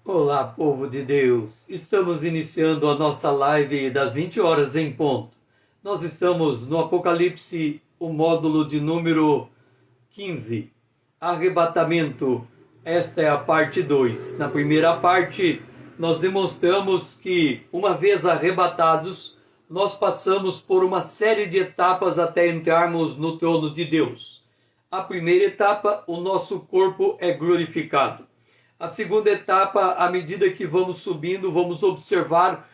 Olá, povo de Deus! Estamos iniciando a nossa live das 20 horas em ponto. Nós estamos no Apocalipse, o módulo de número 15, arrebatamento. Esta é a parte 2. Na primeira parte, nós demonstramos que, uma vez arrebatados, nós passamos por uma série de etapas até entrarmos no trono de Deus. A primeira etapa, o nosso corpo é glorificado. A segunda etapa, à medida que vamos subindo, vamos observar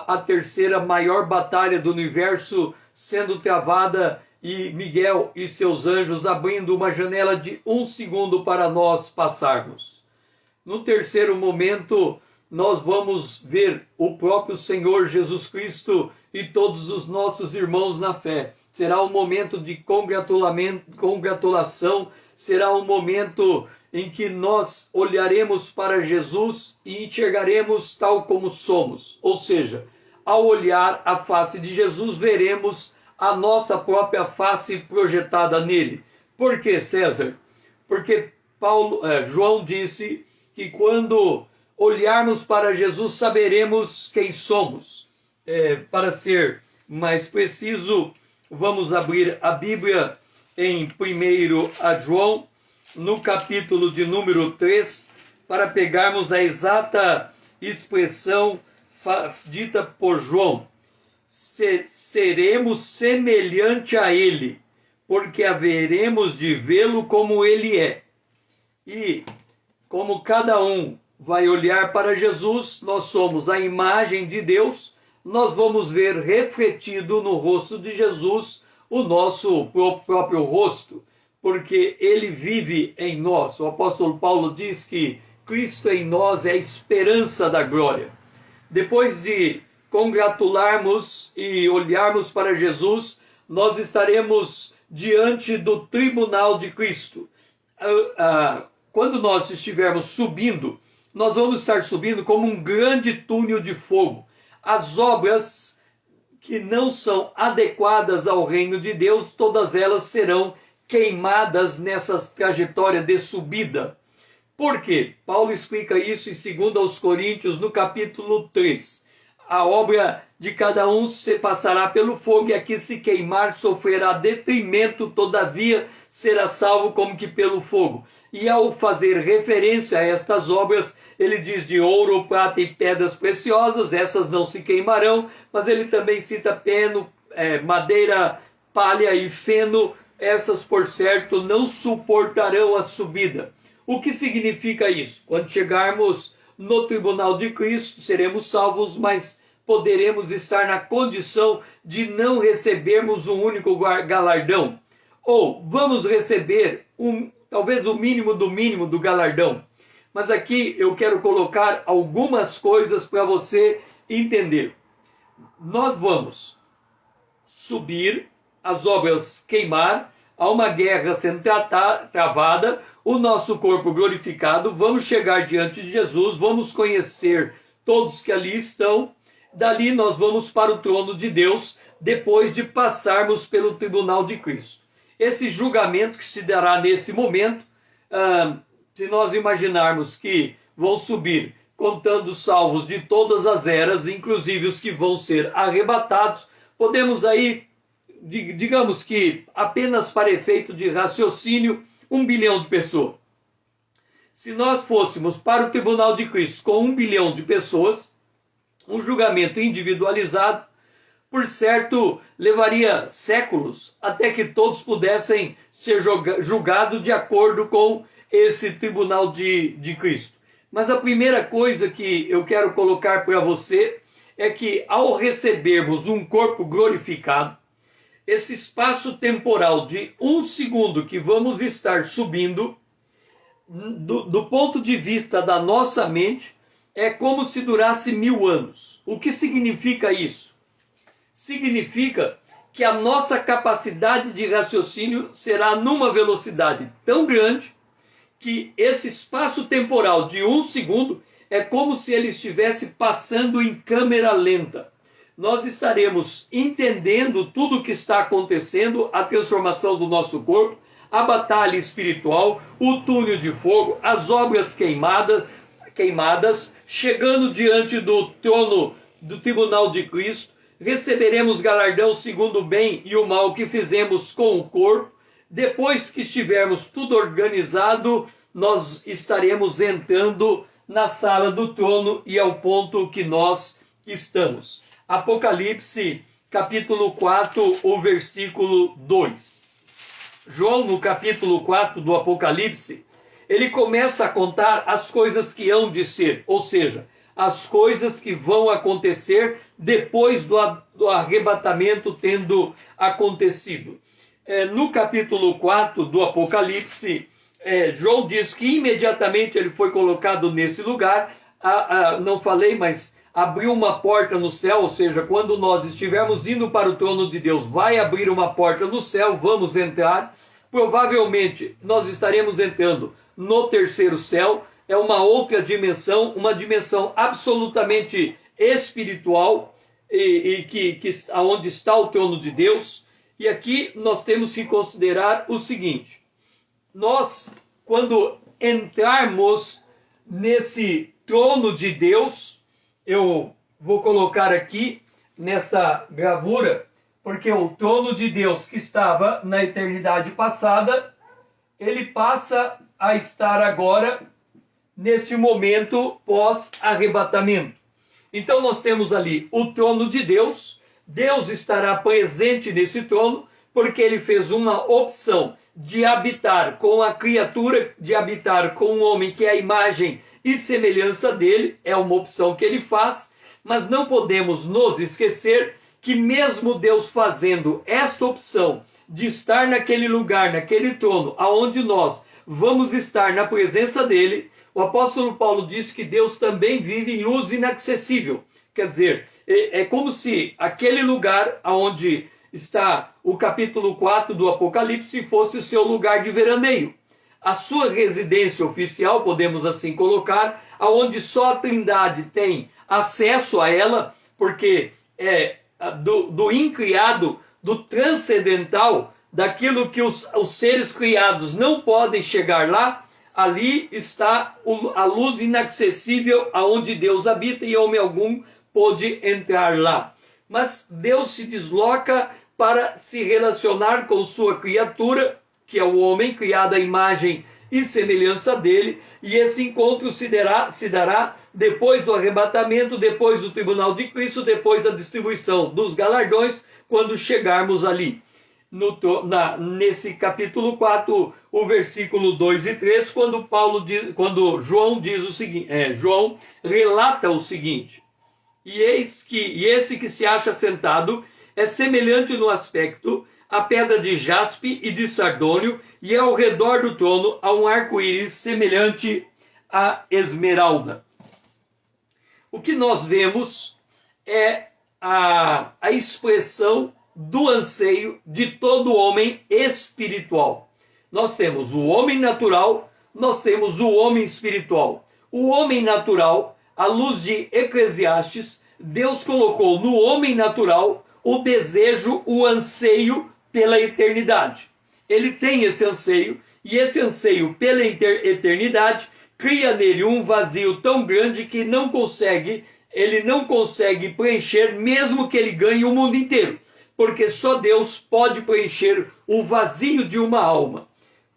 a terceira maior batalha do universo sendo travada e Miguel e seus anjos abrindo uma janela de 1 segundo para nós passarmos. No terceiro momento, nós vamos ver o próprio Senhor Jesus Cristo e todos os nossos irmãos na fé. Será um momento de congratulação, será um momento em que nós olharemos para Jesus e enxergaremos tal como somos. Ou seja, ao olhar a face de Jesus, veremos a nossa própria face projetada nele. Por que, César? Porque João disse que quando olharmos para Jesus, saberemos quem somos. Para ser mais preciso, vamos abrir a Bíblia em 1 João, no capítulo de número 3, para pegarmos a exata expressão dita por João. Seremos semelhante a ele, porque haveremos de vê-lo como ele é. E como cada um vai olhar para Jesus, nós somos a imagem de Deus, nós vamos ver refletido no rosto de Jesus o nosso próprio rosto, porque ele vive em nós. O apóstolo Paulo diz que Cristo em nós é a esperança da glória. Depois de congratularmos e olharmos para Jesus, nós estaremos diante do tribunal de Cristo. Quando nós estivermos subindo, nós vamos estar subindo como um grande túnel de fogo. As obras que não são adequadas ao reino de Deus, todas elas serão queimadas nessa trajetória de subida. Por quê? Paulo explica isso em 2 Coríntios, no capítulo 3. A obra de cada um se passará pelo fogo, e aqui se queimar sofrerá detrimento, todavia será salvo como que pelo fogo. E ao fazer referência a estas obras, ele diz de ouro, prata e pedras preciosas, essas não se queimarão, mas ele também cita peno, madeira, palha e feno, essas, por certo, não suportarão a subida. O que significa isso? Quando chegarmos no tribunal de Cristo, seremos salvos, mas poderemos estar na condição de não recebermos um único galardão. Ou vamos receber talvez o mínimo do galardão. Mas aqui eu quero colocar algumas coisas para você entender. Nós vamos subir, as obras queimar, há uma guerra sendo travada, o nosso corpo glorificado, vamos chegar diante de Jesus, vamos conhecer todos que ali estão, dali nós vamos para o trono de Deus, depois de passarmos pelo tribunal de Cristo. Esse julgamento que se dará nesse momento, se nós imaginarmos que vão subir contando salvos de todas as eras, inclusive os que vão ser arrebatados, podemos aí, digamos que apenas para efeito de raciocínio, 1 bilhão de pessoas. Se nós fôssemos para o tribunal de Cristo com 1 bilhão de pessoas, um julgamento individualizado, por certo, levaria séculos até que todos pudessem ser julgados de acordo com esse tribunal de Cristo. Mas a primeira coisa que eu quero colocar para você é que, ao recebermos um corpo glorificado, esse espaço temporal de 1 segundo que vamos estar subindo, do ponto de vista da nossa mente, é como se durasse 1000 anos. O que significa isso? Significa que a nossa capacidade de raciocínio será numa velocidade tão grande que esse espaço temporal de 1 segundo é como se ele estivesse passando em câmera lenta. Nós estaremos entendendo tudo o que está acontecendo, a transformação do nosso corpo, a batalha espiritual, o túnel de fogo, as obras queimadas, queimadas, chegando diante do trono do tribunal de Cristo, receberemos galardão segundo o bem e o mal que fizemos com o corpo. Depois que estivermos tudo organizado, nós estaremos entrando na sala do trono e é o ponto que nós estamos. Apocalipse, capítulo 4, o versículo 2. João, no capítulo 4 do Apocalipse, ele começa a contar as coisas que hão de ser, ou seja, as coisas que vão acontecer depois do arrebatamento tendo acontecido. No capítulo 4 do Apocalipse, João diz que imediatamente ele foi colocado nesse lugar, não falei, mas abriu uma porta no céu, ou seja, quando nós estivermos indo para o trono de Deus, vai abrir uma porta no céu, vamos entrar, provavelmente nós estaremos entrando no terceiro céu, é uma outra dimensão, uma dimensão absolutamente espiritual, onde está o trono de Deus. E aqui nós temos que considerar o seguinte: nós, quando entrarmos nesse trono de Deus, eu vou colocar aqui nessa gravura, porque o trono de Deus que estava na eternidade passada, ele passa a estar agora neste momento pós-arrebatamento. Então nós temos ali o trono de Deus. Deus estará presente nesse trono, porque ele fez uma opção de habitar com a criatura, de habitar com um homem que é a imagem e semelhança dele, é uma opção que ele faz, mas não podemos nos esquecer que mesmo Deus fazendo esta opção de estar naquele lugar, naquele trono, aonde nós vamos estar na presença dele, o apóstolo Paulo diz que Deus também vive em luz inacessível. Quer dizer, é como se aquele lugar onde está o capítulo 4 do Apocalipse fosse o seu lugar de veraneio. A sua residência oficial, podemos assim colocar, aonde só a Trindade tem acesso a ela, porque é do incriado, do transcendental, daquilo que os seres criados não podem chegar lá. Ali está a luz inacessível aonde Deus habita e homem algum pôde entrar lá. Mas Deus se desloca para se relacionar com sua criatura, que é o homem, criado à imagem e semelhança dele, e esse encontro se dará depois do arrebatamento, depois do tribunal de Cristo, depois da distribuição dos galardões, quando chegarmos ali. Nesse capítulo 4, o versículo 2 e 3, quando João diz o seguinte, João relata o seguinte: e esse que se acha sentado é semelhante no aspecto à pedra de jaspe e de sardônio, e ao redor do trono há um arco-íris semelhante à esmeralda. O que nós vemos é a expressão do anseio de todo homem espiritual. Nós temos o homem natural, nós temos o homem espiritual. O homem natural, à luz de Eclesiastes, Deus colocou no homem natural o desejo, o anseio pela eternidade. Ele tem esse anseio, e esse anseio pela eternidade cria nele um vazio tão grande que ele não consegue preencher, mesmo que ele ganhe o mundo inteiro, porque só Deus pode preencher o vazio de uma alma.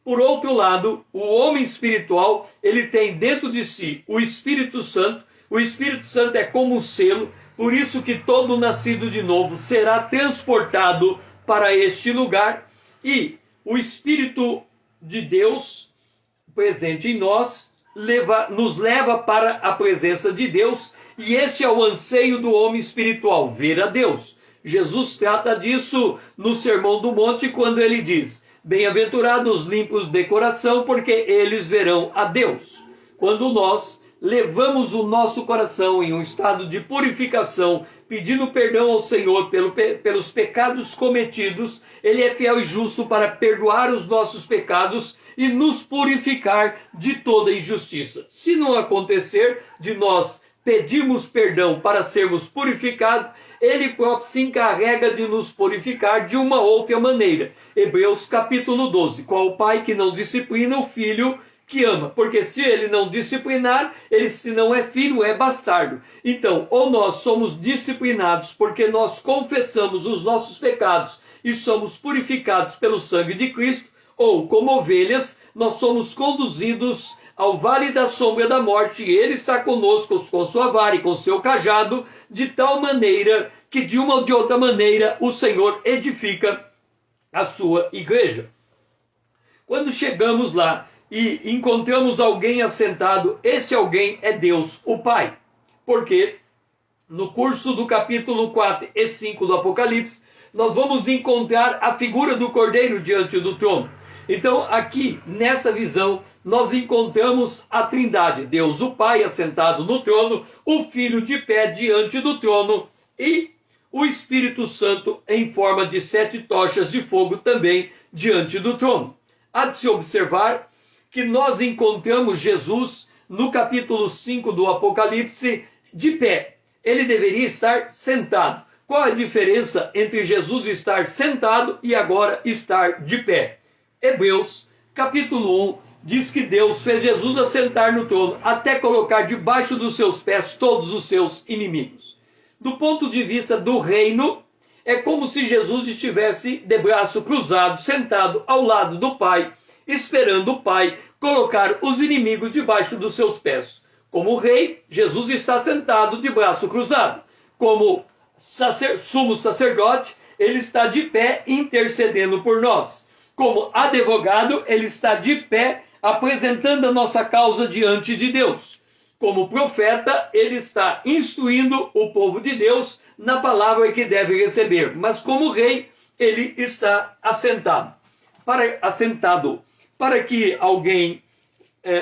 Por outro lado, o homem espiritual, ele tem dentro de si o Espírito Santo. O Espírito Santo é como um selo, por isso que todo nascido de novo será transportado para este lugar, e o Espírito de Deus presente em nós nos leva para a presença de Deus, e este é o anseio do homem espiritual, ver a Deus. Jesus trata disso no Sermão do Monte, quando ele diz: bem-aventurados os limpos de coração, porque eles verão a Deus. Quando nós levamos o nosso coração em um estado de purificação, pedindo perdão ao Senhor pelos pecados cometidos, ele é fiel e justo para perdoar os nossos pecados e nos purificar de toda injustiça. Se não acontecer de nós pedirmos perdão para sermos purificados, ele próprio se encarrega de nos purificar de uma outra maneira. Hebreus capítulo 12. Qual o pai que não disciplina o filho que ama, porque se ele não disciplinar, ele se não é filho, é bastardo. Então, ou nós somos disciplinados porque nós confessamos os nossos pecados e somos purificados pelo sangue de Cristo, ou como ovelhas, nós somos conduzidos ao vale da sombra da morte, e ele está conosco com sua vara e com seu cajado, de tal maneira que de uma ou de outra maneira o Senhor edifica a sua igreja. Quando chegamos lá e encontramos alguém assentado, esse alguém é Deus, o Pai. Porque no curso do capítulo 4 e 5 do Apocalipse, nós vamos encontrar a figura do Cordeiro diante do trono. Então, aqui, nessa visão, nós encontramos a Trindade, Deus o Pai assentado no trono, o Filho de pé diante do trono e o Espírito Santo em forma de 7 tochas de fogo também diante do trono. Há de se observar que nós encontramos Jesus no capítulo 5 do Apocalipse de pé. Ele deveria estar sentado. Qual a diferença entre Jesus estar sentado e agora estar de pé? Hebreus capítulo 1 diz que Deus fez Jesus assentar no trono até colocar debaixo dos seus pés todos os seus inimigos. Do ponto de vista do reino, é como se Jesus estivesse de braço cruzado, sentado ao lado do Pai, esperando o Pai colocar os inimigos debaixo dos seus pés. Como rei, Jesus está sentado de braço cruzado. Como sumo sacerdote, ele está de pé intercedendo por nós. Como advogado, ele está de pé apresentando a nossa causa diante de Deus. Como profeta, ele está instruindo o povo de Deus na palavra que deve receber. Mas como rei, ele está assentado. Para que alguém,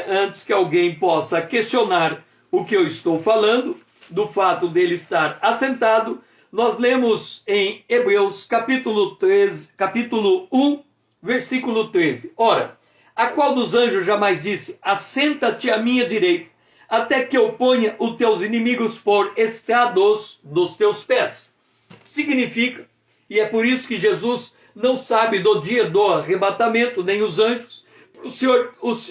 antes que alguém possa questionar o que eu estou falando, do fato dele estar assentado, nós lemos em Hebreus capítulo 1, versículo 13. Ora, a qual dos anjos jamais disse, assenta-te à minha direita, até que eu ponha os teus inimigos por estrados dos teus pés. Significa, e é por isso que Jesus não sabe do dia do arrebatamento, nem os anjos,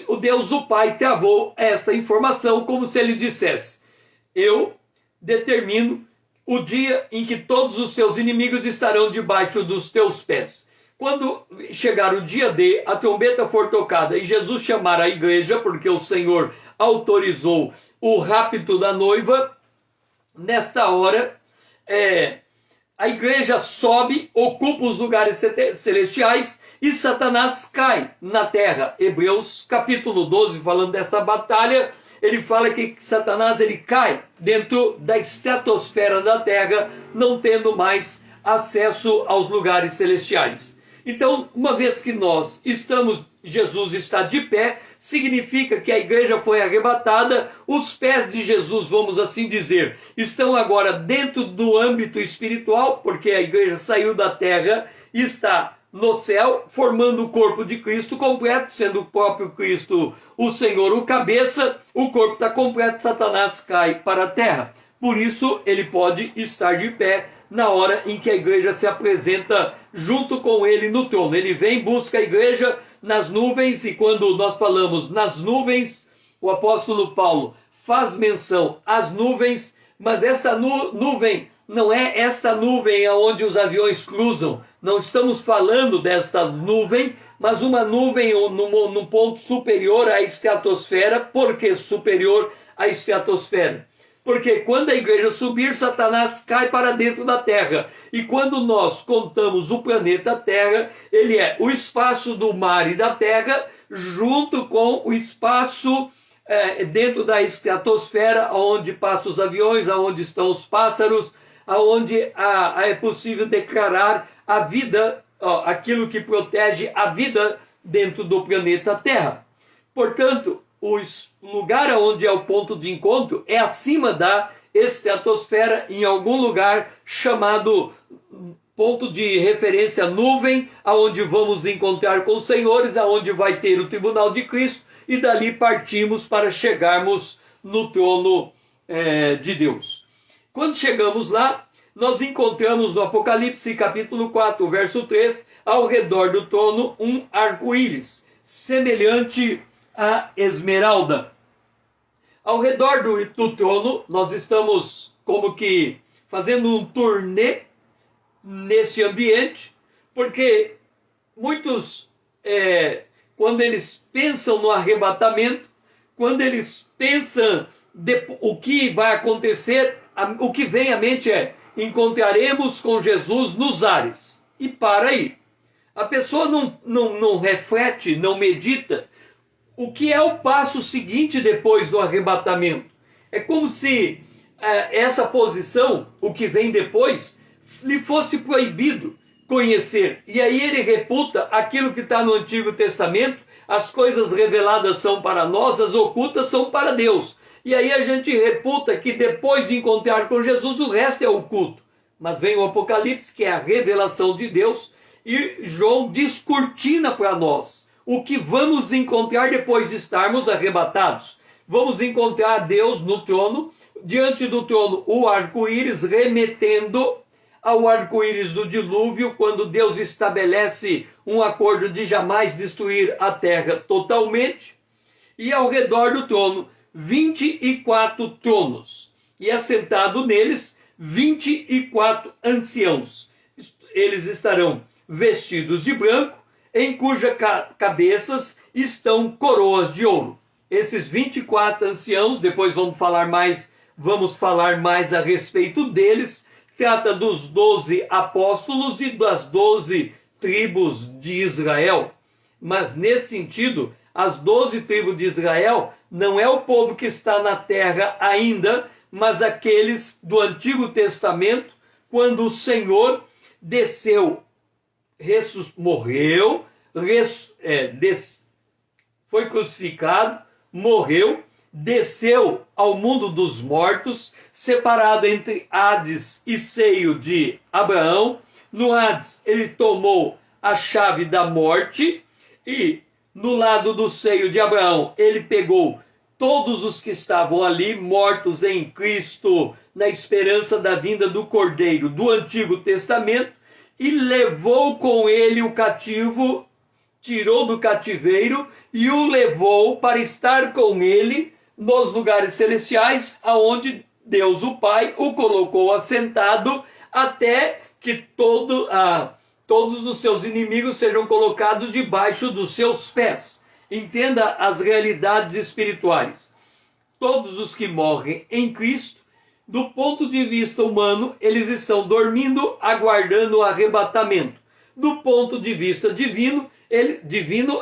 o Deus, o Pai, travou esta informação como se ele dissesse, eu determino o dia em que todos os teus inimigos estarão debaixo dos teus pés. Quando chegar o dia D, a trombeta for tocada e Jesus chamar a igreja, porque o Senhor autorizou o rapto da noiva, nesta hora, a igreja sobe, ocupa os lugares celestiais e Satanás cai na terra. Hebreus capítulo 12, falando dessa batalha, ele fala que Satanás ele cai dentro da estratosfera da terra, não tendo mais acesso aos lugares celestiais. Então, uma vez que Jesus está de pé, significa que a igreja foi arrebatada, os pés de Jesus, vamos assim dizer, estão agora dentro do âmbito espiritual, porque a igreja saiu da terra e está no céu, formando o corpo de Cristo completo, sendo o próprio Cristo o Senhor, o cabeça, o corpo está completo, Satanás cai para a terra. Por isso, ele pode estar de pé na hora em que a igreja se apresenta junto com ele no trono. Ele vem, busca a igreja nas nuvens, e quando nós falamos nas nuvens, o apóstolo Paulo faz menção às nuvens, mas esta nuvem não é esta nuvem aonde os aviões cruzam. Não estamos falando desta nuvem, mas uma nuvem num ponto superior à estratosfera. Por que superior à estratosfera? Porque quando a igreja subir, Satanás cai para dentro da terra. E quando nós contamos o planeta Terra, ele é o espaço do mar e da terra, junto com o espaço dentro da estratosfera, onde passam os aviões, onde estão os pássaros, onde é possível declarar a vida, aquilo que protege a vida dentro do planeta Terra. Portanto, o lugar onde é o ponto de encontro é acima da estratosfera, em algum lugar chamado ponto de referência nuvem, aonde vamos encontrar com os senhores, aonde vai ter o tribunal de Cristo, e dali partimos para chegarmos no trono de Deus. Quando chegamos lá, nós encontramos no Apocalipse capítulo 4, verso 3, ao redor do trono um arco-íris, semelhante a esmeralda. Ao redor do trono, nós estamos como que fazendo um turnê nesse ambiente, porque muitos, quando eles pensam no arrebatamento, quando eles pensam o que vai acontecer, o que vem à mente é: encontraremos com Jesus nos ares. E para aí. A pessoa não reflete, não medita o que é o passo seguinte depois do arrebatamento. É como se essa posição, o que vem depois, lhe fosse proibido conhecer. E aí ele reputa aquilo que está no Antigo Testamento: as coisas reveladas são para nós, as ocultas são para Deus. E aí a gente reputa que depois de encontrar com Jesus, o resto é oculto. Mas vem o Apocalipse, que é a revelação de Deus, e João descortina para nós o que vamos encontrar depois de estarmos arrebatados. Vamos encontrar Deus no trono, diante do trono o arco-íris, remetendo ao arco-íris do dilúvio, quando Deus estabelece um acordo de jamais destruir a terra totalmente. E ao redor do trono, 24 tronos. E assentado neles, 24 anciãos. Eles estarão vestidos de branco, em cujas cabeças estão coroas de ouro. Esses 24 anciãos, depois vamos falar mais a respeito deles. Trata dos 12 apóstolos e das 12 tribos de Israel. Mas nesse sentido, as 12 tribos de Israel não é o povo que está na terra ainda, mas aqueles do Antigo Testamento, quando o Senhor desceu, morreu, foi crucificado, morreu, desceu ao mundo dos mortos, separado entre Hades e seio de Abraão. No Hades ele tomou a chave da morte, e no lado do seio de Abraão ele pegou todos os que estavam ali mortos em Cristo, na esperança da vinda do Cordeiro do Antigo Testamento, e levou com ele o cativo, tirou do cativeiro e o levou para estar com ele nos lugares celestiais, aonde Deus o Pai o colocou assentado, até que todos os seus inimigos sejam colocados debaixo dos seus pés. Entenda as realidades espirituais. Todos os que morrem em Cristo, do ponto de vista humano, eles estão dormindo, aguardando o arrebatamento. Do ponto de vista divino,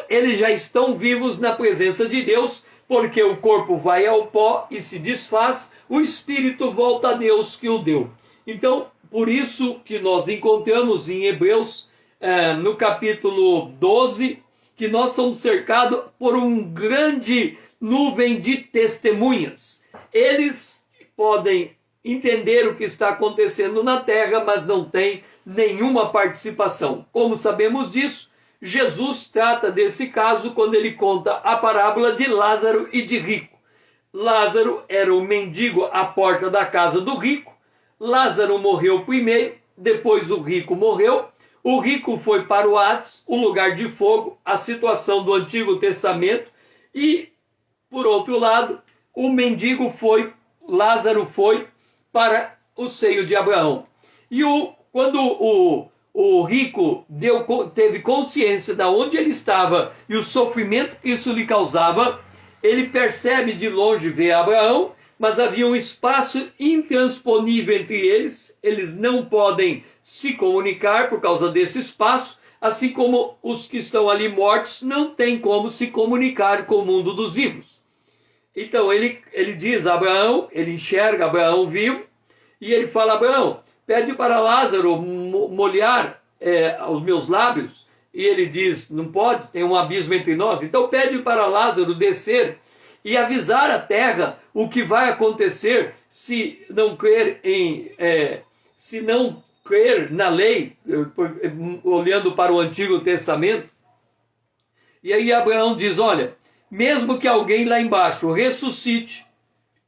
eles já estão vivos na presença de Deus, porque o corpo vai ao pó e se desfaz, o espírito volta a Deus que o deu. Então, por isso que nós encontramos em Hebreus, no capítulo 12, que nós somos cercados por um grande nuvem de testemunhas. Eles podem entender o que está acontecendo na terra, mas não têm nenhuma participação. Como sabemos disso? Jesus trata desse caso quando ele conta a parábola de Lázaro e de rico. Lázaro era o mendigo à porta da casa do rico. Lázaro morreu primeiro, depois o rico morreu. O rico foi para o Hades, o lugar de fogo, a situação do Antigo Testamento. E, por outro lado, o mendigo Lázaro foi para o seio de Abraão. E quando o rico teve consciência de onde ele estava e o sofrimento que isso lhe causava, ele percebe de longe, vê Abraão, mas havia um espaço intransponível entre eles. Eles não podem se comunicar por causa desse espaço, assim como os que estão ali mortos não têm como se comunicar com o mundo dos vivos. Então ele diz a Abraão, ele enxerga Abraão vivo, e ele fala: Abraão, pede para Lázaro molhar os meus lábios. E ele diz: não pode, tem um abismo entre nós. Então pede para Lázaro descer e avisar a terra o que vai acontecer se não crer na lei, olhando para o Antigo Testamento. E aí Abraão diz: olha, mesmo que alguém lá embaixo ressuscite,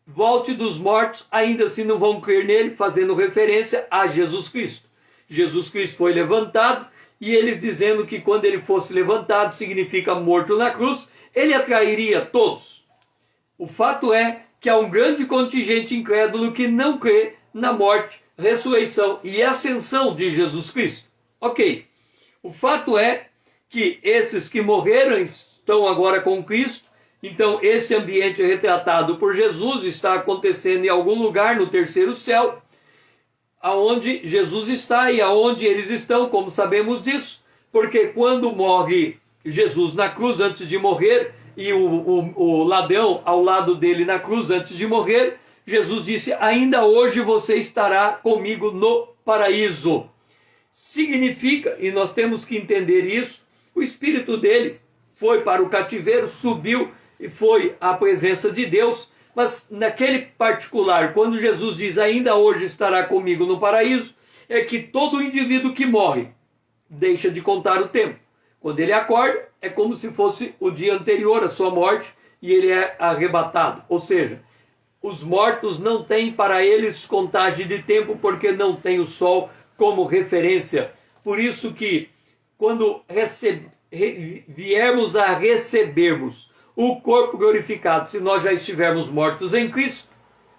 volte dos mortos, ainda assim não vão crer nele, fazendo referência a Jesus Cristo. Jesus Cristo foi levantado, e ele dizendo que quando ele fosse levantado, significa morto na cruz, ele atrairia todos? O fato é que há um grande contingente incrédulo que não crê na morte, ressurreição e ascensão de Jesus Cristo. Ok. O fato é que esses que morreram estão agora com Cristo. Então esse ambiente retratado por Jesus está acontecendo em algum lugar no terceiro céu, aonde Jesus está e aonde eles estão, como sabemos disso? Porque quando morre Jesus na cruz antes de morrer, e o ladrão ao lado dele na cruz antes de morrer, Jesus disse: ainda hoje você estará comigo no paraíso. Significa, e nós temos que entender isso, o espírito dele foi para o cativeiro, subiu e foi à presença de Deus. Mas naquele particular, quando Jesus diz ainda hoje estará comigo no paraíso, é que todo indivíduo que morre deixa de contar o tempo. Quando ele acorda, é como se fosse o dia anterior à sua morte e ele é arrebatado. Ou seja, os mortos não têm para eles contagem de tempo, porque não tem o sol como referência. Por isso que quando viermos a recebermos o corpo glorificado, se nós já estivermos mortos em Cristo,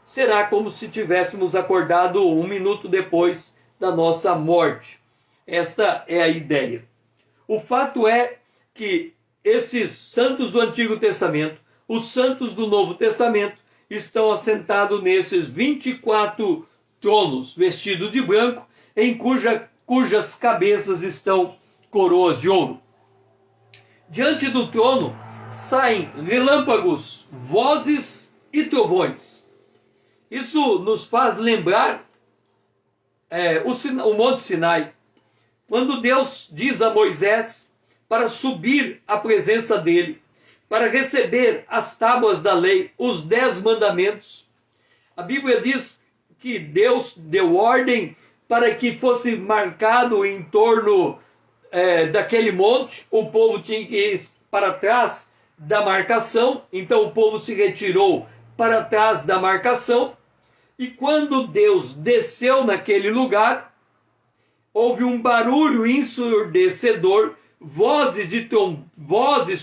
será como se tivéssemos acordado um minuto depois da nossa morte. Esta é a ideia. O fato é que esses santos do Antigo Testamento, os santos do Novo Testamento, estão assentados nesses 24 tronos vestidos de branco, em cujas cabeças estão coroas de ouro. Diante do trono saem relâmpagos, vozes e trovões. Isso nos faz lembrar o Monte Sinai, quando Deus diz a Moisés para subir à presença dele, para receber as tábuas da lei, os 10 mandamentos. A Bíblia diz que Deus deu ordem para que fosse marcado em torno daquele monte. O povo tinha que ir para trás da marcação, então o povo se retirou para trás da marcação, e quando Deus desceu naquele lugar, houve um barulho ensurdecedor, vozes,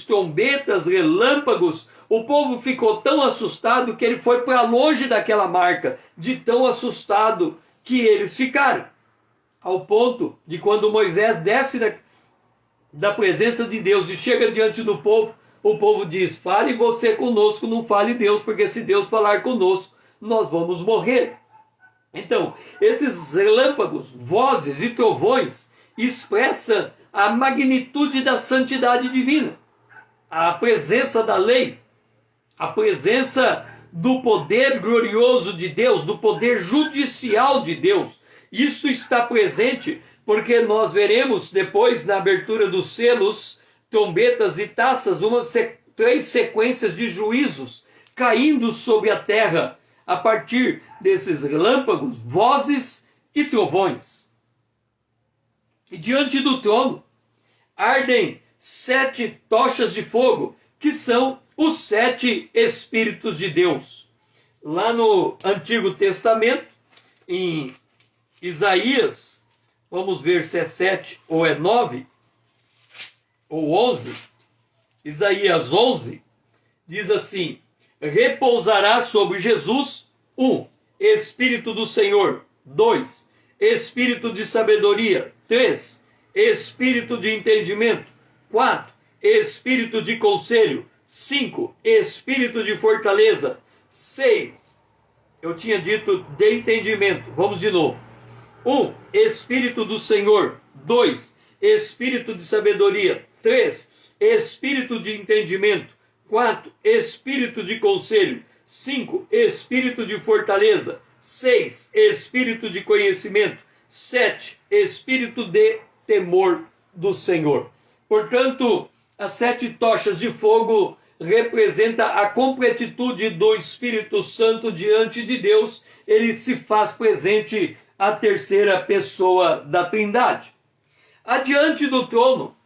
trombetas, relâmpagos. O povo ficou tão assustado que ele foi para longe daquela marca, de tão assustado que eles ficaram. Ao ponto de quando Moisés desce da presença de Deus e chega diante do povo, o povo diz: fale você conosco, não fale Deus, porque se Deus falar conosco, nós vamos morrer. Então, esses relâmpagos, vozes e trovões expressam a magnitude da santidade divina, a presença da lei, a presença do poder glorioso de Deus, do poder judicial de Deus. Isso está presente porque nós veremos depois, na abertura dos selos, trombetas e taças, 3 sequências de juízos caindo sobre a terra a partir desses relâmpagos, vozes e trovões. E diante do trono ardem 7 tochas de fogo, que são os 7 Espíritos de Deus. Lá no Antigo Testamento, em Isaías, vamos ver se é 7 ou é 9, ou 11, Isaías 11, diz assim: repousará sobre Jesus 1. Espírito do Senhor. 2. Espírito de sabedoria. 3. Espírito de entendimento. 4. Espírito de conselho. 5. Espírito de fortaleza. 6. Eu tinha dito de entendimento. Vamos de novo. 1. Espírito do Senhor. 2. Espírito de sabedoria. 3. Espírito de entendimento. 4. Espírito de conselho. 5. Espírito de fortaleza. 6. Espírito de conhecimento. 7. Espírito de temor do Senhor. Portanto, as 7 tochas de fogo representa a completitude do Espírito Santo diante de Deus. Ele se faz presente a terceira pessoa da Trindade. Adiante do trono,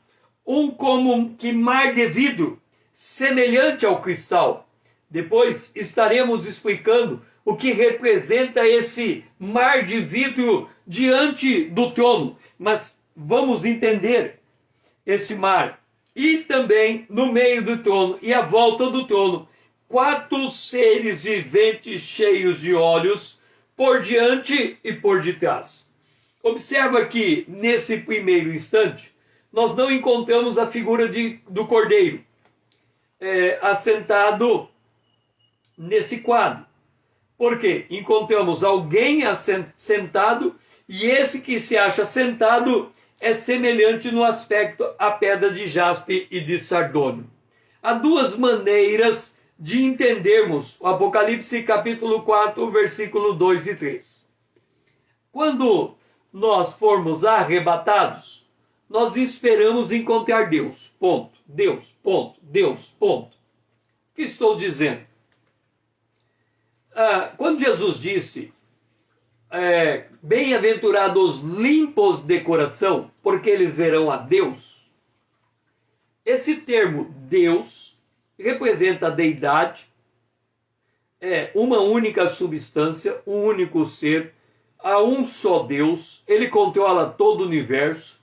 como que mar de vidro, semelhante ao cristal. Depois estaremos explicando o que representa esse mar de vidro diante do trono. Mas vamos entender esse mar. E também no meio do trono e à volta do trono, 4 seres viventes cheios de olhos, por diante e por detrás. Observa que, nesse primeiro instante, nós não encontramos a figura do cordeiro assentado nesse quadro. Por quê? Encontramos alguém sentado, e esse que se acha sentado é semelhante no aspecto à pedra de jaspe e de sardônio. Há 2 maneiras de entendermos o Apocalipse capítulo 4, versículo 2 e 3. Quando nós formos arrebatados, nós esperamos encontrar Deus. Ponto. Deus. Ponto. Deus. Ponto. O que estou dizendo? Quando Jesus disse, bem-aventurados limpos de coração, porque eles verão a Deus, esse termo Deus representa a deidade, uma única substância, um único ser, há um só Deus, ele controla todo o universo.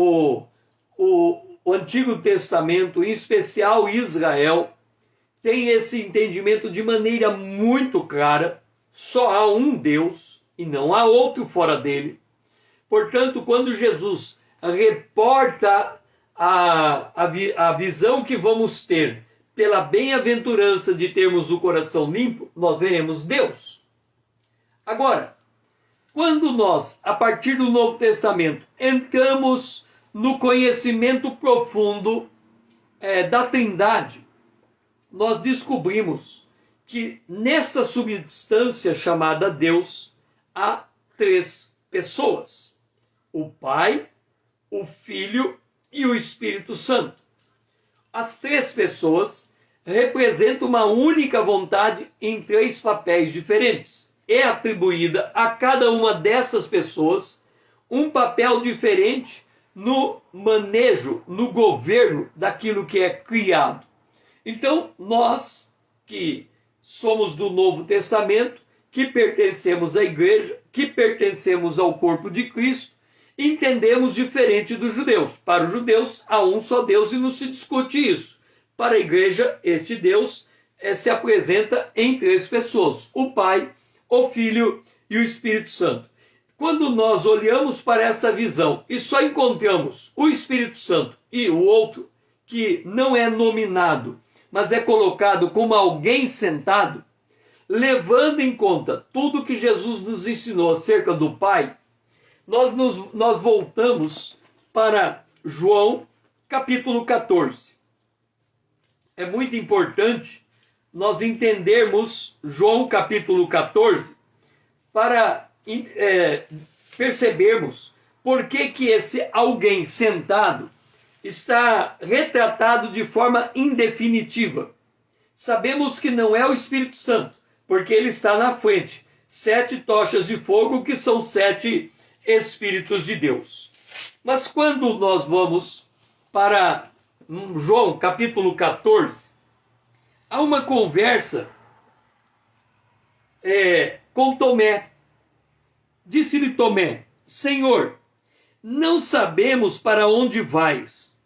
O Antigo Testamento, em especial Israel, tem esse entendimento de maneira muito clara. Só há um Deus e não há outro fora dele. Portanto, quando Jesus reporta a visão que vamos ter pela bem-aventurança de termos o coração limpo, nós veremos Deus. Agora, quando nós, a partir do Novo Testamento, entramos no conhecimento profundo da Trindade, nós descobrimos que nessa substância chamada Deus há 3 pessoas: o Pai, o Filho e o Espírito Santo. As 3 pessoas representam uma única vontade em 3 papéis diferentes. É atribuída a cada uma dessas pessoas um papel diferente no manejo, no governo daquilo que é criado. Então, nós que somos do Novo Testamento, que pertencemos à igreja, que pertencemos ao corpo de Cristo, entendemos diferente dos judeus. Para os judeus, há um só Deus e não se discute isso. Para a igreja, este Deus se apresenta em 3 pessoas: o Pai, o Filho e o Espírito Santo. Quando nós olhamos para essa visão e só encontramos o Espírito Santo e o outro, que não é nominado, mas é colocado como alguém sentado, levando em conta tudo que Jesus nos ensinou acerca do Pai, nós voltamos para João capítulo 14. É muito importante nós entendermos João capítulo 14 para percebermos por que esse alguém sentado está retratado de forma indefinitiva. Sabemos que não é o Espírito Santo, porque ele está na frente. 7 tochas de fogo, que são 7 Espíritos de Deus. Mas quando nós vamos para João capítulo 14, há uma conversa com Tomé. Disse-lhe Tomé: Senhor, não sabemos para onde vais.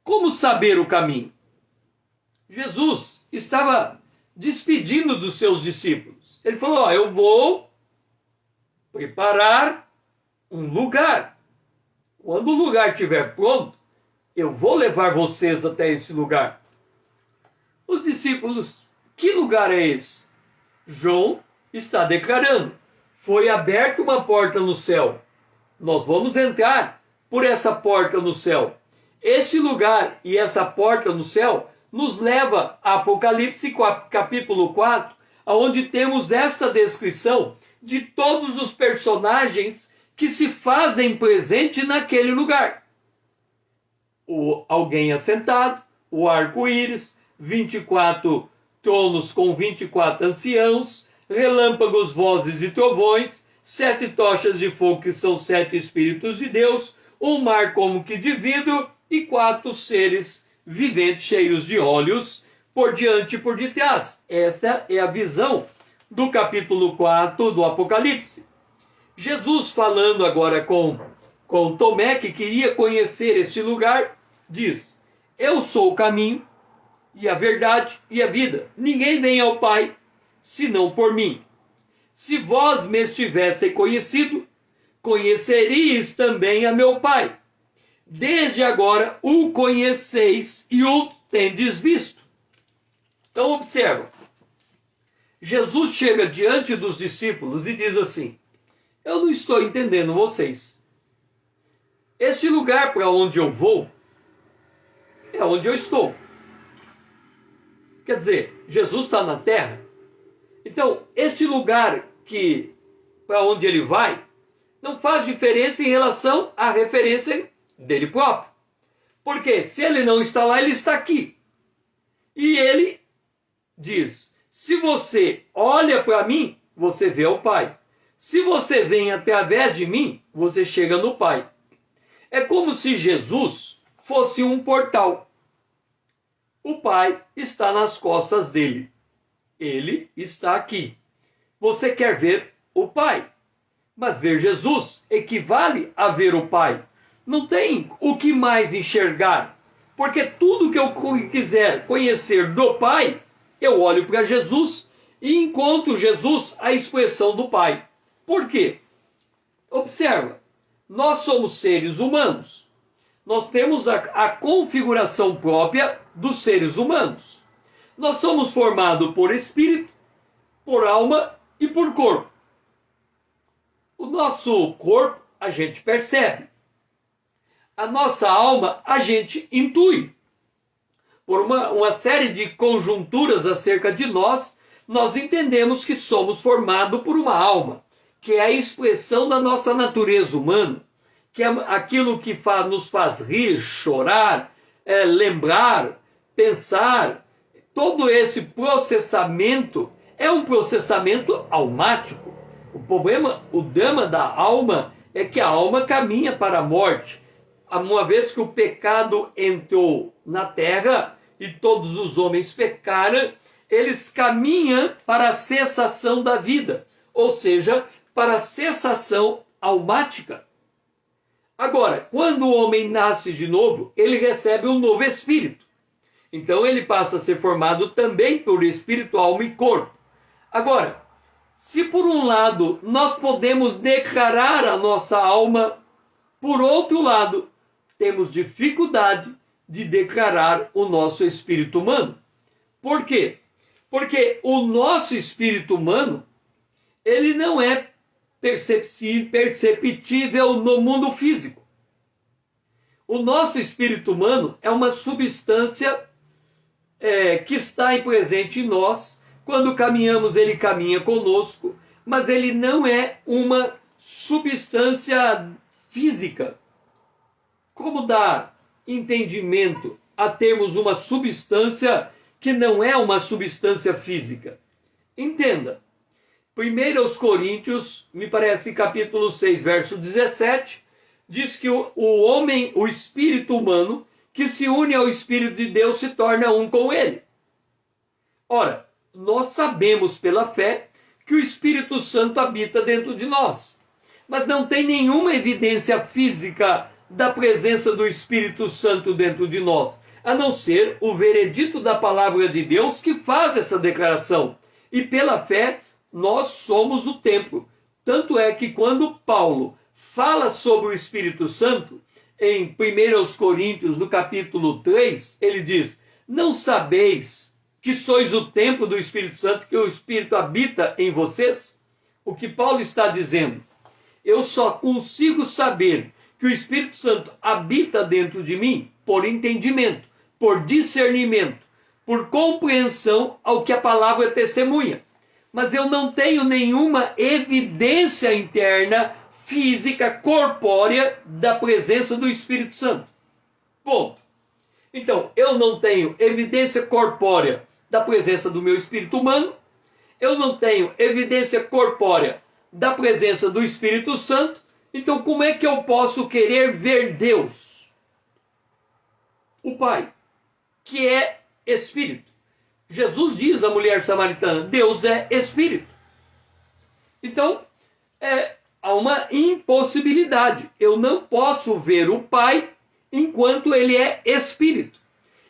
Como saber o caminho? Jesus estava despedindo dos seus discípulos. Ele falou: eu vou preparar um lugar. Quando o lugar estiver pronto, eu vou levar vocês até esse lugar. Os discípulos: que lugar é esse? João está declarando: foi aberta uma porta no céu. Nós vamos entrar por essa porta no céu. Este lugar e essa porta no céu nos leva a Apocalipse capítulo 4, onde temos esta descrição de todos os personagens que se fazem presente naquele lugar. Alguém assentado, o arco-íris, 24 tronos com 24 anciãos, relâmpagos, vozes e trovões, 7 tochas de fogo, que são 7 Espíritos de Deus, um mar como que de vidro e 4 seres viventes cheios de olhos por diante e por detrás. Esta é a visão do capítulo 4 do Apocalipse. Jesus falando agora com Tomé, que queria conhecer este lugar, diz: eu sou o caminho e a verdade e a vida. Ninguém vem ao Pai senão por mim. Se vós me tivessem conhecido, conheceríeis também a meu Pai. Desde agora o conheceis e o tendes visto. Então observa. Jesus chega diante dos discípulos e diz assim: eu não estou entendendo vocês. Este lugar para onde eu vou é onde eu estou. Quer dizer, Jesus está na terra. Então, este lugar para onde ele vai não faz diferença em relação à referência dele próprio. Porque se ele não está lá, ele está aqui. E ele diz: se você olha para mim, você vê o Pai. Se você vem através de mim, você chega no Pai. É como se Jesus fosse um portal. O Pai está nas costas dele. Ele está aqui. Você quer ver o Pai. Mas ver Jesus equivale a ver o Pai. Não tem o que mais enxergar. Porque tudo que eu quiser conhecer do Pai, eu olho para Jesus e encontro Jesus a expressão do Pai. Por quê? Observa, nós somos seres humanos. Nós temos a configuração própria dos seres humanos. Nós somos formados por espírito, por alma e por corpo. O nosso corpo a gente percebe. A nossa alma a gente intui. Por uma série de conjunturas acerca de nós, nós entendemos que somos formados por uma alma, que é a expressão da nossa natureza humana, que é aquilo que nos faz rir, chorar, lembrar, pensar. Todo esse processamento é um processamento almático. O drama da alma é que a alma caminha para a morte. Uma vez que o pecado entrou na terra e todos os homens pecaram, eles caminham para a cessação da vida, ou seja, para a cessação almática. Agora, quando o homem nasce de novo, ele recebe um novo espírito. Então ele passa a ser formado também por espírito, alma e corpo. Agora, se por um lado nós podemos declarar a nossa alma, por outro lado, temos dificuldade de declarar o nosso espírito humano. Por quê? Porque o nosso espírito humano, ele não é perceptível no mundo físico. O nosso espírito humano é uma substância que está presente em nós. Quando caminhamos, ele caminha conosco, mas ele não é uma substância física. Como dar entendimento a termos uma substância que não é uma substância física? Entenda. 1 Coríntios, me parece capítulo 6, verso 17, diz que o homem, o espírito humano, que se une ao Espírito de Deus, se torna um com ele. Ora, nós sabemos pela fé que o Espírito Santo habita dentro de nós, mas não tem nenhuma evidência física da presença do Espírito Santo dentro de nós, a não ser o veredito da palavra de Deus que faz essa declaração. E pela fé, nós somos o templo. Tanto é que quando Paulo fala sobre o Espírito Santo, em 1 Coríntios, no capítulo 3, ele diz: não sabeis que sois o templo do Espírito Santo, que o Espírito habita em vocês? O que Paulo está dizendo? Eu só consigo saber que o Espírito Santo habita dentro de mim por entendimento, por discernimento, por compreensão ao que a palavra testemunha. Mas eu não tenho nenhuma evidência interna, física, corpórea da presença do Espírito Santo. Ponto. Então, eu não tenho evidência corpórea da presença do meu espírito humano, eu não tenho evidência corpórea da presença do Espírito Santo. Então, como é que eu posso querer ver Deus? O Pai, que é Espírito. Jesus diz à mulher samaritana: Deus é Espírito. Então, há uma impossibilidade. Eu não posso ver o Pai enquanto ele é espírito.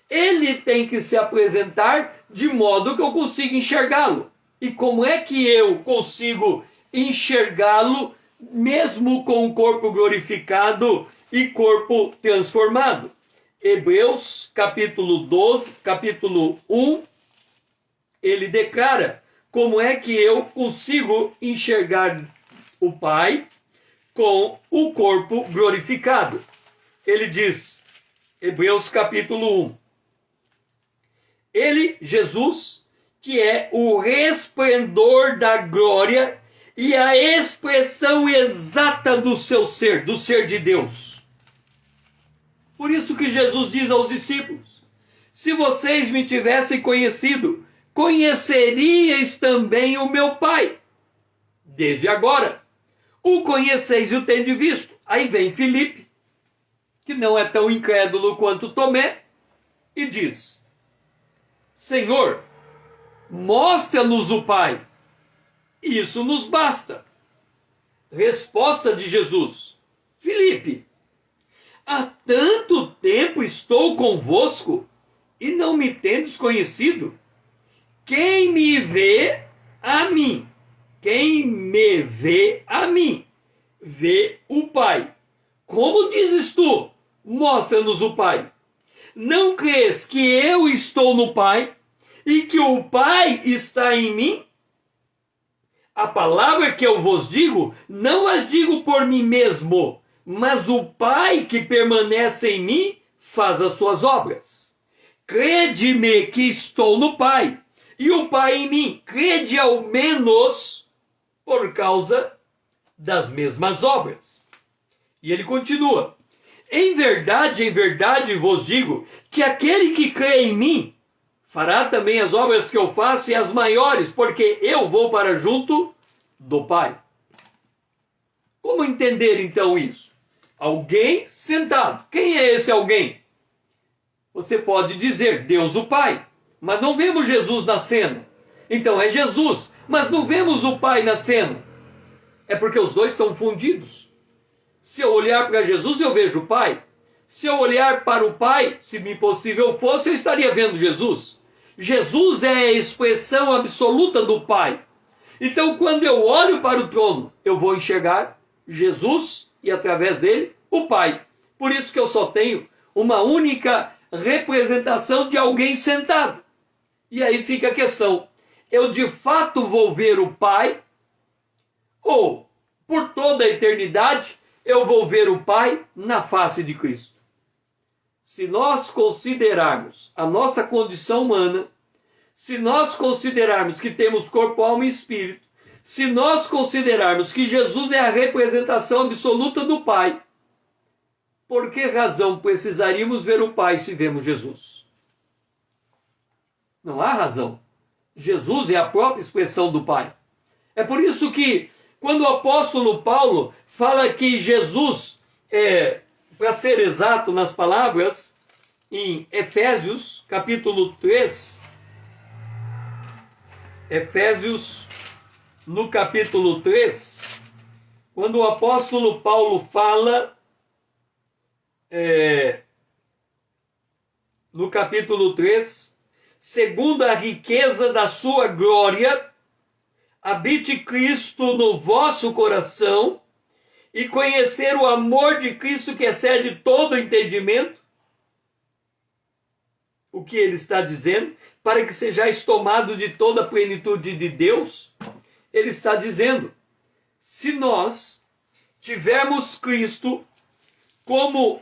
Ele tem que se apresentar de modo que eu consiga enxergá-lo. E como é que eu consigo enxergá-lo mesmo com o corpo glorificado e corpo transformado? Hebreus capítulo 12, capítulo 1, ele declara como é que eu consigo enxergar o Pai com o corpo glorificado. Ele diz, Hebreus capítulo 1, ele, Jesus, que é o resplendor da glória e a expressão exata do seu ser, do ser de Deus. Por isso que Jesus diz aos discípulos, se vocês me tivessem conhecido, conheceríeis também o meu Pai. Desde agora, o conheceis e o tendes visto. Aí vem Filipe, que não é tão incrédulo quanto Tomé, e diz, Senhor, mostra-nos o Pai, isso nos basta. Resposta de Jesus, Filipe, há tanto tempo estou convosco e não me tendes conhecido? Quem me vê a mim, quem me vê a mim, vê o Pai. Como dizes tu, mostra-nos o Pai. Não crês que eu estou no Pai e que o Pai está em mim? A palavra que eu vos digo, não as digo por mim mesmo, mas o Pai que permanece em mim faz as suas obras. Crede-me que estou no Pai, e o Pai em mim. Crede ao menos por causa das mesmas obras. E ele continua. Em verdade vos digo, que aquele que crê em mim, fará também as obras que eu faço e as maiores, porque eu vou para junto do Pai. Como entender então isso? Alguém sentado. Quem é esse alguém? Você pode dizer Deus o Pai, mas não vemos Jesus na cena. Então é Jesus, mas não vemos o Pai na cena. É porque os dois são fundidos. Se eu olhar para Jesus, eu vejo o Pai. Se eu olhar para o Pai, se me possível fosse, eu estaria vendo Jesus. Jesus é a expressão absoluta do Pai. Então, quando eu olho para o trono, eu vou enxergar Jesus e, através dele, o Pai. Por isso que eu só tenho uma única representação de alguém sentado. E aí fica a questão, eu de fato vou ver o Pai? Ou, por toda a eternidade, eu vou ver o Pai na face de Cristo? Se nós considerarmos a nossa condição humana, se nós considerarmos que temos corpo, alma e espírito, se nós considerarmos que Jesus é a representação absoluta do Pai, por que razão precisaríamos ver o Pai se vemos Jesus? Não há razão. Jesus é a própria expressão do Pai. É por isso que, quando o apóstolo Paulo fala que Jesus, para ser exato nas palavras, em Efésios, capítulo 3, Efésios, no capítulo 3, quando o apóstolo Paulo fala, no capítulo 3, segundo a riqueza da sua glória, habite Cristo no vosso coração, e conhecer o amor de Cristo que excede todo entendimento. O que ele está dizendo? Para que sejais tomados de toda a plenitude de Deus. Ele está dizendo, se nós tivermos Cristo como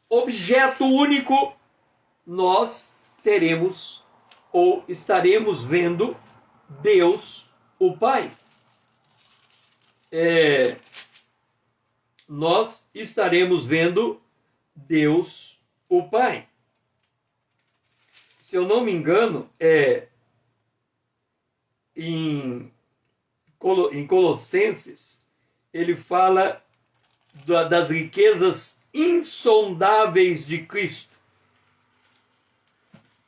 objeto único, nós teremos ou estaremos vendo Deus, o Pai. Nós estaremos vendo Deus, o Pai. Se eu não me engano, em Colossenses, ele fala das riquezas insondáveis de Cristo.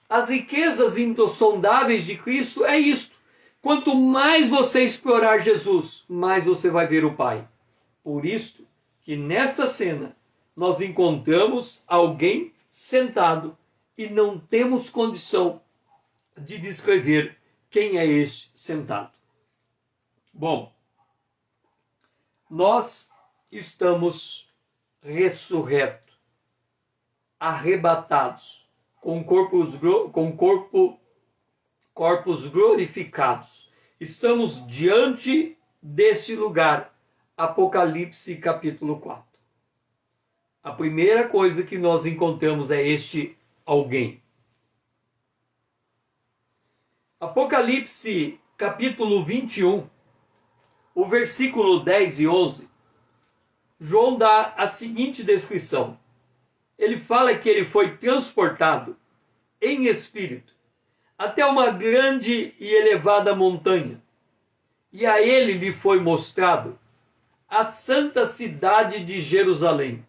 As riquezas insondáveis de Cristo é isto. Quanto mais você explorar Jesus, mais você vai ver o Pai. Por isso que nesta cena nós encontramos alguém sentado e não temos condição de descrever quem é este sentado. Bom, nós estamos ressurretos, arrebatados, com corpos glorificados. Estamos diante desse lugar, Apocalipse capítulo 4. A primeira coisa que nós encontramos é este alguém. Apocalipse capítulo 21, o versículo 10 e 11, João dá a seguinte descrição. Ele fala que ele foi transportado em espírito até uma grande e elevada montanha, e a ele lhe foi mostrado a santa cidade de Jerusalém,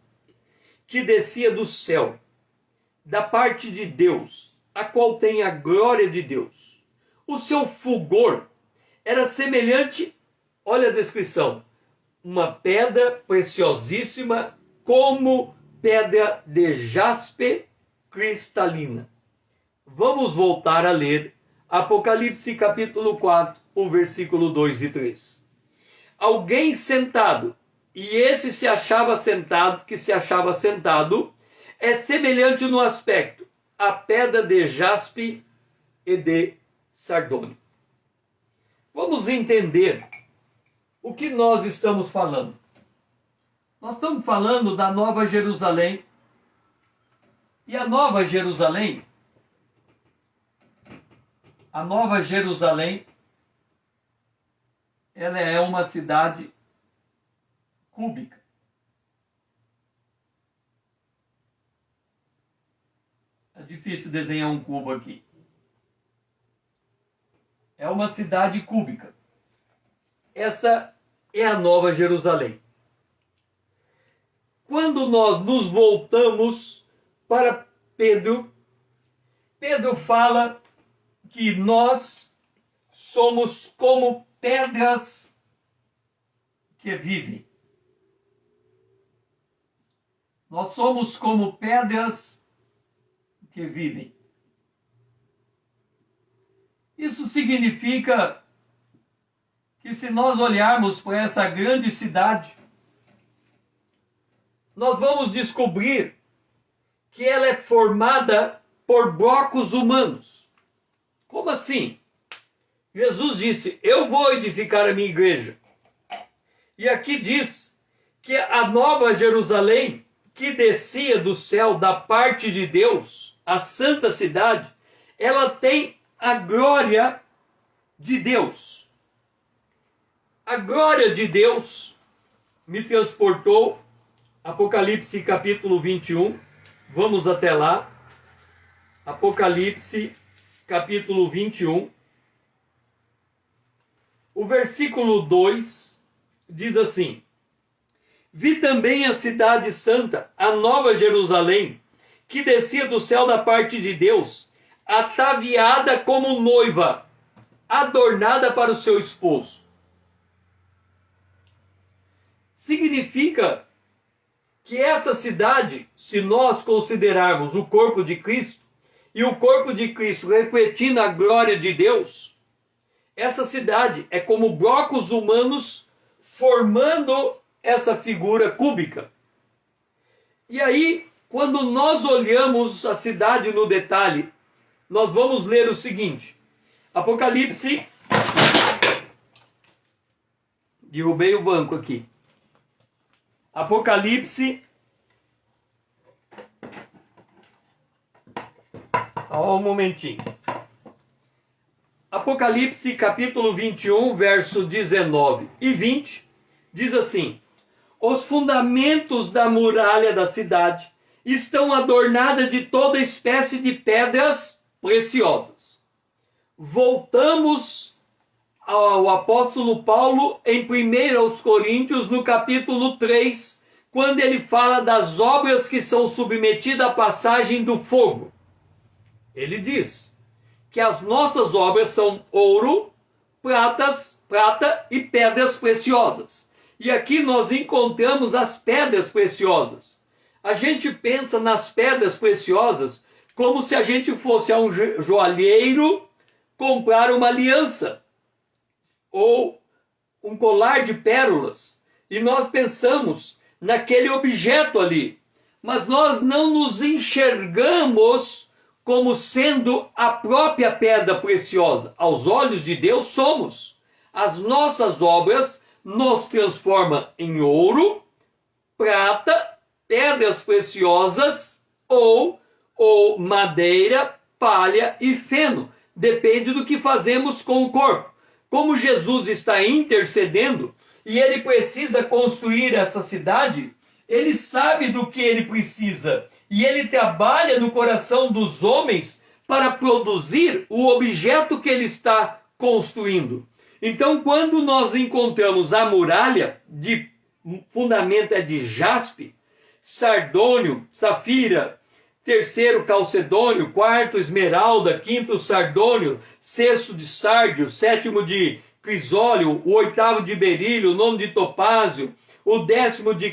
que descia do céu, da parte de Deus, a qual tem a glória de Deus. O seu fulgor era semelhante, olha a descrição, uma pedra preciosíssima, como pedra de jaspe cristalina. Vamos voltar a ler Apocalipse capítulo 4, o versículo 2 e 3. Alguém sentado, e esse se achava sentado, é semelhante no aspecto à pedra de jaspe e de sardônio. Vamos entender o que nós estamos falando. Nós estamos falando da Nova Jerusalém. E a Nova Jerusalém, ela é uma cidade cúbica. É difícil desenhar um cubo aqui. É uma cidade cúbica. Essa é a Nova Jerusalém. Quando nós nos voltamos para Pedro, Pedro fala que nós somos como pedras que vivem. Nós somos como pedras que vivem. Isso significa que se nós olharmos para essa grande cidade, nós vamos descobrir que ela é formada por blocos humanos. Como assim? Jesus disse, eu vou edificar a minha igreja. E aqui diz que a Nova Jerusalém, que descia do céu da parte de Deus, a santa cidade, ela tem a glória de Deus. A glória de Deus me transportou, Apocalipse capítulo 21, vamos até lá, Apocalipse capítulo 21, o versículo 2 diz assim, vi também a cidade santa, a Nova Jerusalém, que descia do céu da parte de Deus, ataviada como noiva, adornada para o seu esposo. Significa que essa cidade, se nós considerarmos o corpo de Cristo, e o corpo de Cristo refletindo a glória de Deus, essa cidade é como blocos humanos formando essa figura cúbica. E aí, quando nós olhamos a cidade no detalhe, nós vamos ler o seguinte, Apocalipse, derrubei o banco aqui, Apocalipse, só um momentinho, Apocalipse capítulo 21, verso 19 e 20, diz assim, os fundamentos da muralha da cidade estão adornadas de toda espécie de pedras preciosas. Voltamos ao apóstolo Paulo em 1 Coríntios, no capítulo 3, quando ele fala das obras que são submetidas à passagem do fogo. Ele diz que as nossas obras são ouro, prata e pedras preciosas. E aqui nós encontramos as pedras preciosas. A gente pensa nas pedras preciosas como se a gente fosse a um joalheiro comprar uma aliança ou um colar de pérolas. E nós pensamos naquele objeto ali. Mas nós não nos enxergamos como sendo a própria pedra preciosa. Aos olhos de Deus somos. As nossas obras nos transformam em ouro, prata, pedras preciosas ou madeira, palha e feno. Depende do que fazemos com o corpo. Como Jesus está intercedendo e ele precisa construir essa cidade, ele sabe do que ele precisa e ele trabalha no coração dos homens para produzir o objeto que ele está construindo. Então, quando nós encontramos a muralha, de fundamento é de jaspe, sardônio, safira, terceiro calcedônio, quarto esmeralda, quinto sardônio, sexto de sárdio, sétimo de crisólio, o oitavo de berílio, o nono de topázio, o décimo de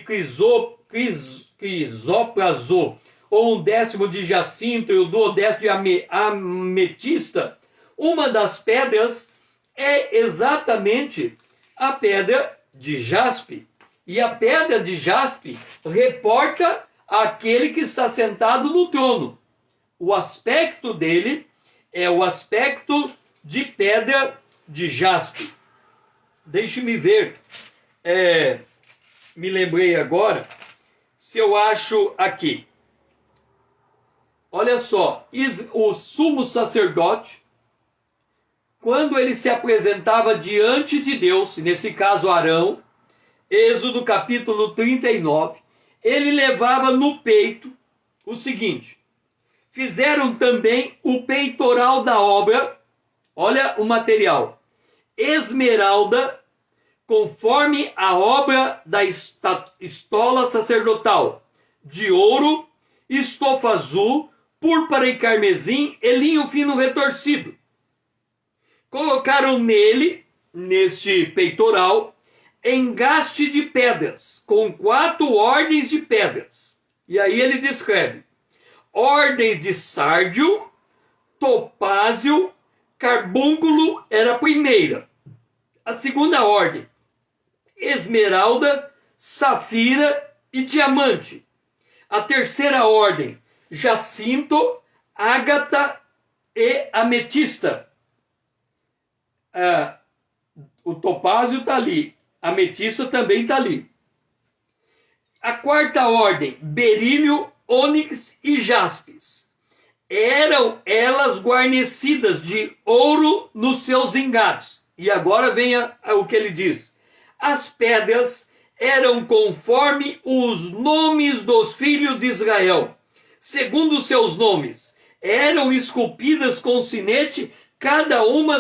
crisópraso, ou um décimo de jacinto e o duodécimo de ametista. Uma das pedras é exatamente a pedra de jaspe. E a pedra de jaspe reporta aquele que está sentado no trono. O aspecto dele é o aspecto de pedra de jaspe. Deixe-me ver. Me lembrei agora se eu acho aqui. Olha só, o sumo sacerdote, quando ele se apresentava diante de Deus, nesse caso Arão, Êxodo capítulo 39, ele levava no peito o seguinte: fizeram também o peitoral da obra, olha o material, esmeralda, conforme a obra da estola sacerdotal, de ouro, estofa azul, púrpura e carmesim e linho fino retorcido. Colocaram nele, neste peitoral, engaste de pedras, com 4 ordens de pedras. E aí ele descreve: ordens de sárdio, topázio, carbúnculo era a primeira. A segunda ordem, esmeralda, safira e diamante. A terceira ordem, jacinto, ágata e ametista. O topázio está ali, a ametista também está ali. A quarta ordem, berílio, ônix e jaspis. Eram elas guarnecidas de ouro nos seus engates. E agora vem o que ele diz: as pedras eram conforme os nomes dos filhos de Israel, segundo os seus nomes. Eram esculpidas com sinete, cada uma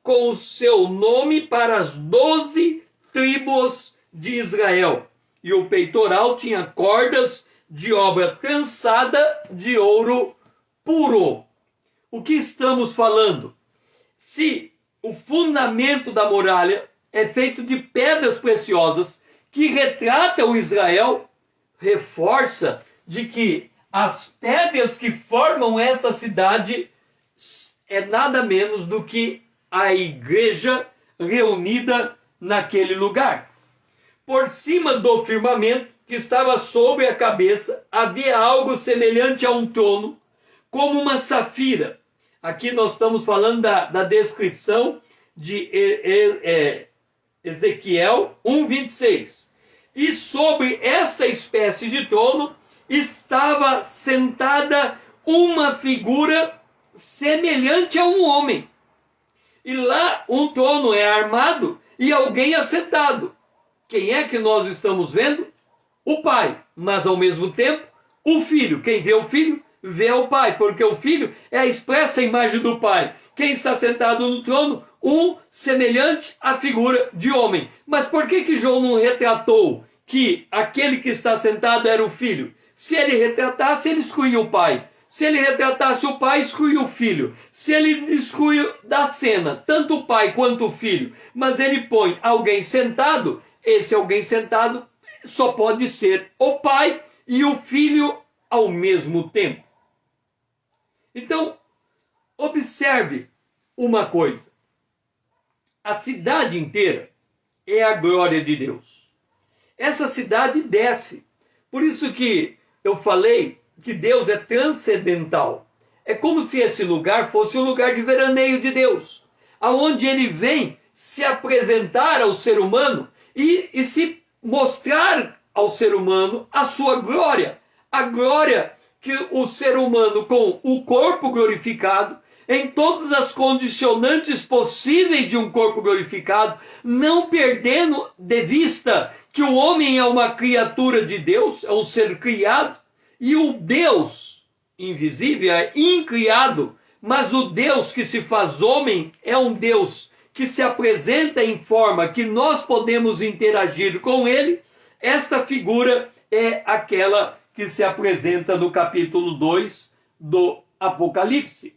com o seu nome para as 12 tribos de Israel. E o peitoral tinha cordas de obra trançada de ouro puro. O que estamos falando? Se o fundamento da muralha é feito de pedras preciosas que retratam Israel, reforça de que as pedras que formam esta cidade é nada menos do que a igreja reunida naquele lugar. Por cima do firmamento que estava sobre a cabeça havia algo semelhante a um trono, como uma safira. Aqui nós estamos falando da descrição de Ezequiel 1:26. E sobre esta espécie de trono estava sentada uma figura semelhante a um homem. E lá um trono é armado e alguém assentado. Quem é que nós estamos vendo? O Pai, mas ao mesmo tempo o Filho. Quem vê o Filho, vê o Pai, porque o Filho é a expressa imagem do Pai. Quem está sentado no trono? Um semelhante à figura de homem. Mas por que João não retratou que aquele que está sentado era o Filho? Se ele retratasse, ele excluía o Pai. Se ele retratasse o Pai, excluía o Filho. Se ele exclui da cena tanto o Pai quanto o Filho, mas ele põe alguém sentado, esse alguém sentado só pode ser o Pai e o Filho ao mesmo tempo. Então, observe uma coisa. A cidade inteira é a glória de Deus. Essa cidade desce. Por isso que eu falei que Deus é transcendental. É como se esse lugar fosse o lugar de veraneio de Deus, aonde ele vem se apresentar ao ser humano e se mostrar ao ser humano a sua glória. A glória que o ser humano, com o corpo glorificado, em todas as condicionantes possíveis de um corpo glorificado, não perdendo de vista que o homem é uma criatura de Deus, é um ser criado, e o Deus invisível é incriado, mas o Deus que se faz homem é um Deus que se apresenta em forma que nós podemos interagir com ele. Esta figura é aquela que se apresenta no capítulo 2 do Apocalipse.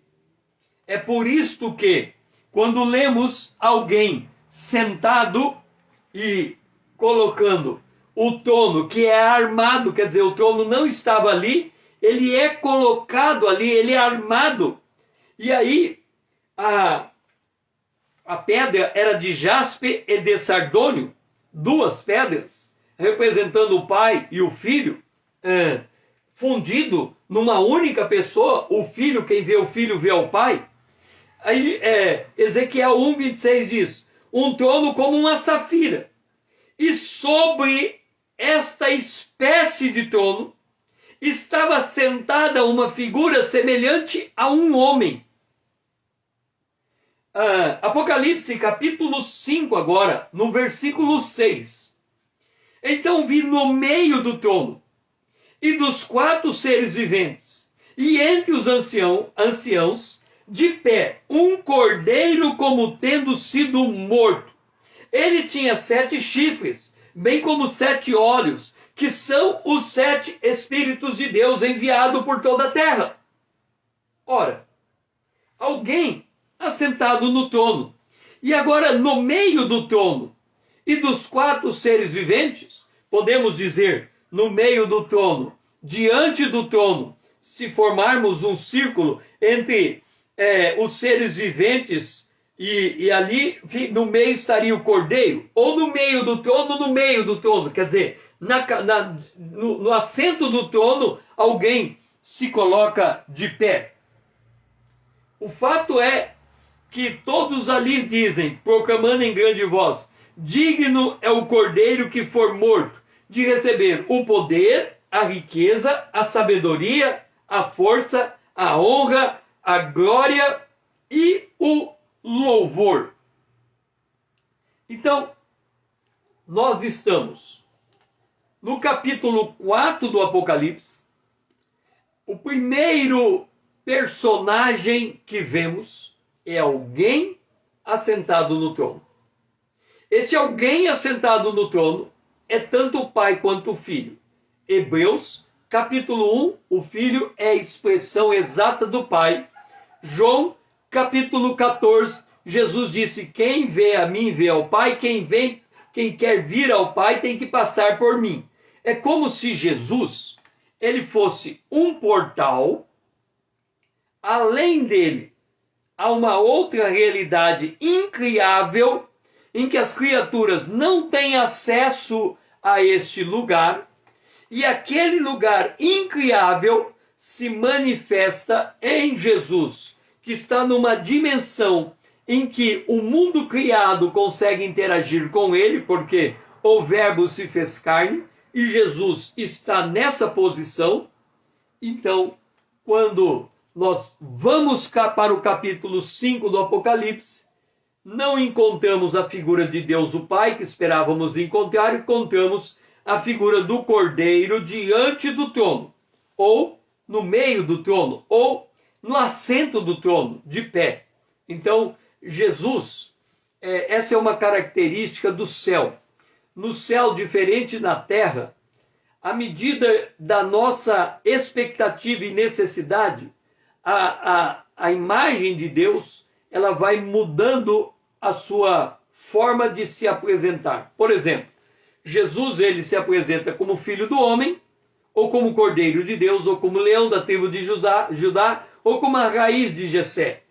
É por isto que, quando lemos alguém sentado e colocando o trono, que é armado, quer dizer, o trono não estava ali, ele é colocado ali, ele é armado. E aí, a pedra era de jaspe e de sardônio, duas pedras, representando o Pai e o Filho, fundido numa única pessoa. O Filho, quem vê o Filho vê o Pai. Aí Ezequiel 1:26 diz: um trono como uma safira, e sobre esta espécie de trono estava sentada uma figura semelhante a um homem. Apocalipse capítulo 5 agora, no versículo 6. Então vi no meio do trono e dos 4 seres viventes, e entre os anciãos, de pé, um cordeiro como tendo sido morto. Ele tinha 7 chifres, bem como 7 olhos, que são os 7 Espíritos de Deus enviados por toda a terra. Ora, alguém assentado no trono, e agora no meio do trono e dos 4 seres viventes, podemos dizer, no meio do trono, diante do trono, se formarmos um círculo entre os seres viventes e ali no meio estaria o cordeiro, ou no meio do trono, quer dizer, no assento do trono, alguém se coloca de pé. O fato é que todos ali dizem, proclamando em grande voz: digno é o cordeiro que for morto de receber o poder, a riqueza, a sabedoria, a força, a honra, a glória e o louvor. Então, nós estamos no capítulo 4 do Apocalipse. O primeiro personagem que vemos é alguém assentado no trono. Este alguém assentado no trono é tanto o Pai quanto o Filho. Hebreus, capítulo 1, o Filho é a expressão exata do Pai. João, capítulo 14, Jesus disse: quem vê a mim vê ao Pai, quem quer vir ao Pai tem que passar por mim. É como se Jesus, ele fosse um portal. Além dele, há uma outra realidade incriável, em que as criaturas não têm acesso a este lugar, e aquele lugar incriável se manifesta em Jesus, que está numa dimensão em que o mundo criado consegue interagir com ele, porque o Verbo se fez carne, e Jesus está nessa posição. Então, quando nós vamos para o capítulo 5 do Apocalipse, não encontramos a figura de Deus o Pai, que esperávamos encontrar, encontramos a figura do Cordeiro diante do trono, ou no meio do trono, ou no assento do trono, de pé. Então, Jesus, essa é uma característica do céu. No céu, diferente na terra, à medida da nossa expectativa e necessidade, a imagem de Deus, ela vai mudando a sua forma de se apresentar. Por exemplo, Jesus, ele se apresenta como filho do homem, ou como cordeiro de Deus, ou como leão da tribo de Judá, ou como a raiz de Jessé.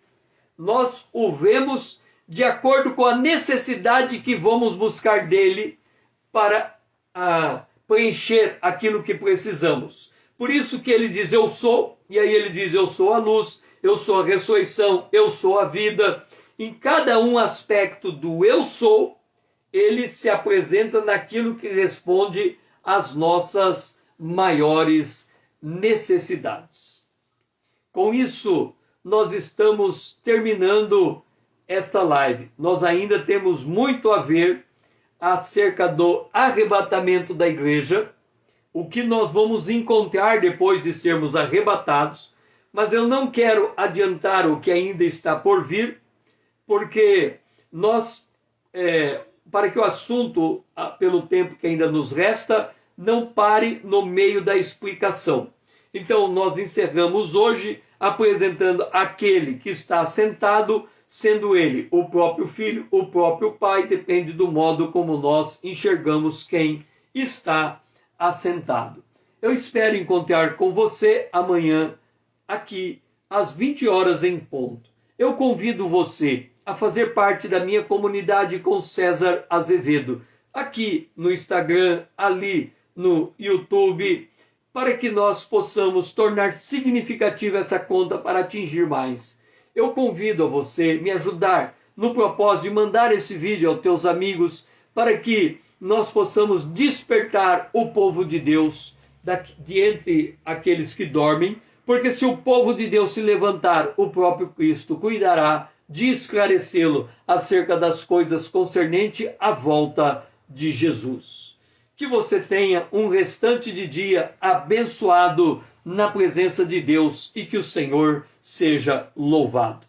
Nós o vemos de acordo com a necessidade que vamos buscar dele para preencher aquilo que precisamos. Por isso que ele diz, eu sou, e aí ele diz, eu sou a luz, eu sou a ressurreição, eu sou a vida. Em cada um aspecto do eu sou, ele se apresenta naquilo que responde às nossas maiores necessidades. Com isso, nós estamos terminando esta live. Nós ainda temos muito a ver acerca do arrebatamento da igreja, o que nós vamos encontrar depois de sermos arrebatados, mas eu não quero adiantar o que ainda está por vir, porque nós, para que o assunto, pelo tempo que ainda nos resta, não pare no meio da explicação. Então, nós encerramos hoje apresentando aquele que está sentado, sendo ele o próprio Filho, o próprio Pai, depende do modo como nós enxergamos quem está assentado. Eu espero encontrar com você amanhã, aqui, às 20 horas em ponto. Eu convido você a fazer parte da minha comunidade com César Azevedo, aqui no Instagram, ali no YouTube, para que nós possamos tornar significativa essa conta para atingir mais. Eu convido a você me ajudar no propósito de mandar esse vídeo aos teus amigos, para que nós possamos despertar o povo de Deus de entre aqueles que dormem, porque se o povo de Deus se levantar, o próprio Cristo cuidará de esclarecê-lo acerca das coisas concernentes à volta de Jesus. Que você tenha um restante de dia abençoado na presença de Deus e que o Senhor seja louvado.